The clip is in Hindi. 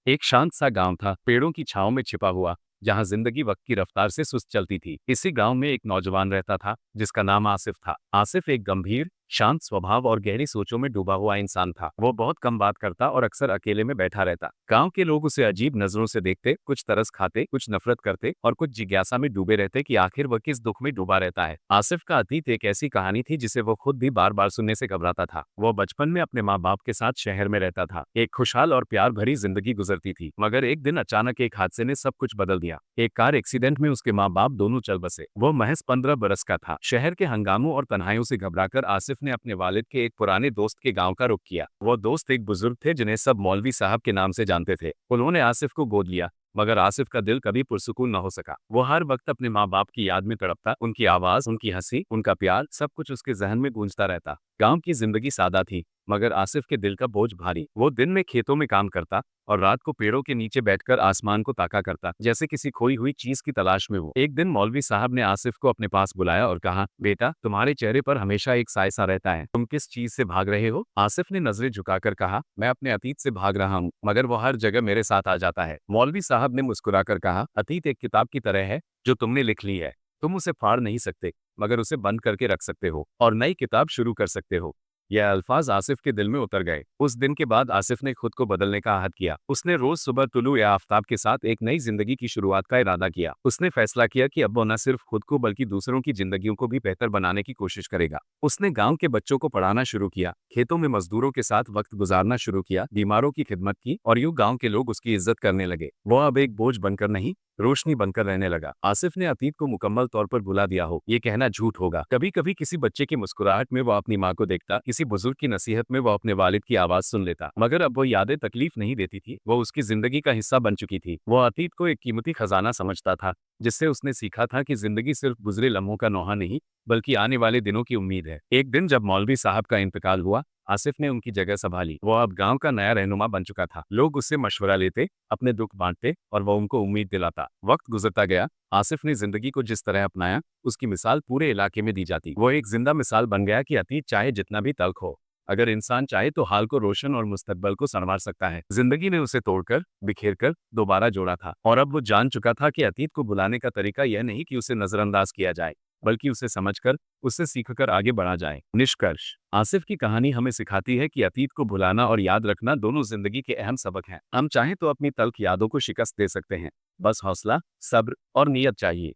एक शांत सा गांव था, पेड़ों की छांव में छिपा हुआ, जहां जिंदगी वक्त की रफ्तार से सुस्त चलती थी। इसी गांव में एक नौजवान रहता था जिसका नाम आसिफ था। आसिफ एक गंभीर, शांत स्वभाव और गहरी सोचों में डूबा हुआ इंसान था। वो बहुत कम बात करता और अक्सर अकेले में बैठा रहता। गांव के लोग उसे अजीब नजरों से देखते, कुछ तरस खाते, कुछ नफरत करते और कुछ जिज्ञासा में डूबे रहते कि आखिर वह किस दुख में डूबा रहता है। आसिफ का अतीत एक ऐसी कहानी थी जिसे वो खुद भी बार बार सुनने से घबराता था। वो बचपन में अपने माँ बाप के साथ शहर में रहता था। एक खुशहाल और प्यार भरी जिंदगी गुजरती थी, मगर एक दिन अचानक एक हादसे ने सब कुछ बदल दिया। एक कार एक्सीडेंट में उसके माँ बाप दोनों चल बसे। वो महज 15 बरस का था। शहर के हंगामों और तन्हाइयों से घबराकर आसिफ ने अपने वालिद के एक पुराने दोस्त के गांव का रुख किया। वो दोस्त एक बुजुर्ग थे जिन्हें सब मौलवी साहब के नाम से जानते थे। उन्होंने आसिफ को गोद लिया, मगर आसिफ का दिल कभी पुरसुकून न हो सका। वो हर वक्त अपने माँ बाप की याद में तड़पता। उनकी आवाज, उनकी हंसी, उनका प्यार, सब कुछ उसके जहन में गूंजता रहता। गांव की जिंदगी सादा थी, मगर आसिफ के दिल का बोझ भारी। वो दिन में खेतों में काम करता और रात को पेड़ों के नीचे बैठकर आसमान को ताका करता, जैसे किसी खोई हुई चीज की तलाश में। वो एक दिन मौलवी साहब ने आसिफ को अपने पास बुलाया और कहा, बेटा, तुम्हारे चेहरे पर हमेशा एक साय सा रहता है, तुम किस चीज से भाग रहे हो? आसिफ ने नजरें झुकाकर कहा, मैं अपने अतीत से भाग रहा हूँ, मगर वो हर जगह मेरे साथ आ जाता है। मौलवी साहब ने मुस्कुराकर कहा, अतीत एक किताब की तरह है जो तुमने लिख ली है। तुम उसे फाड़ नहीं सकते, मगर उसे बंद करके रख सकते हो और नई किताब शुरू कर सकते हो। यह अल्फाज आसिफ के दिल में उतर गए। उस दिन के बाद आसिफ ने खुद को बदलने का अहद किया। उसने रोज सुबह तुलू या आफताब के साथ एक नई जिंदगी की शुरुआत का इरादा किया। उसने फैसला किया कि अब वो न सिर्फ खुद को बल्कि दूसरों की जिंदगियों को भी बेहतर बनाने की कोशिश करेगा। उसने गांव के बच्चों को पढ़ाना शुरू किया, खेतों में मजदूरों के साथ वक्त गुजारना शुरू किया, बीमारों की खिदमत की और यूं गांव के लोग उसकी इज्जत करने लगे। वो अब एक बोझ बनकर नहीं, रोशनी बनकर रहने लगा। आसिफ ने अतीत को मुकम्मल तौर पर भुला दिया हो, ये कहना झूठ होगा। कभी कभी किसी बच्चे की मुस्कुराहट में वो अपनी माँ को देखता, किसी बुजुर्ग की नसीहत में वो अपने वालिद की आवाज सुन लेता, मगर अब वो यादें तकलीफ नहीं देती थी, वो उसकी जिंदगी का हिस्सा बन चुकी थी। वो अतीत को एक कीमती खजाना समझता था, जिससे उसने सीखा था कि जिंदगी सिर्फ गुजरे लम्हों का नोहा नहीं, बल्कि आने वाले दिनों की उम्मीद है। एक दिन जब मौलवी साहब का इंतकाल हुआ, आसिफ ने उनकी जगह संभाली। वो अब गांव का नया रहनुमा बन चुका था। लोग उससे मशवरा लेते, अपने दुख बांटते और वो उनको उम्मीद दिलाता। वक्त गुजरता गया, आसिफ ने जिंदगी को जिस तरह अपनाया, उसकी मिसाल पूरे इलाके में दी जाती। वो एक जिंदा मिसाल बन गया कि अतीत चाहे जितना भी तल्ख हो, अगर इंसान चाहे तो हाल को रोशन और मुस्तकबल को संवार सकता है। जिंदगी ने उसे तोड़कर, बिखेर कर दोबारा जोड़ा था, और अब वो जान चुका था कि अतीत को बुलाने का तरीका यह नहीं कि उसे नजरअंदाज किया जाए, बल्कि उसे समझकर, उससे सीखकर आगे बढ़ा जाए। निष्कर्ष, आसिफ की कहानी हमें सिखाती है कि अतीत को भुलाना और याद रखना दोनों जिंदगी के अहम सबक हैं। हम चाहें तो अपनी तल्ख यादों को शिकस्त दे सकते हैं, बस हौसला, सब्र और नीयत चाहिए।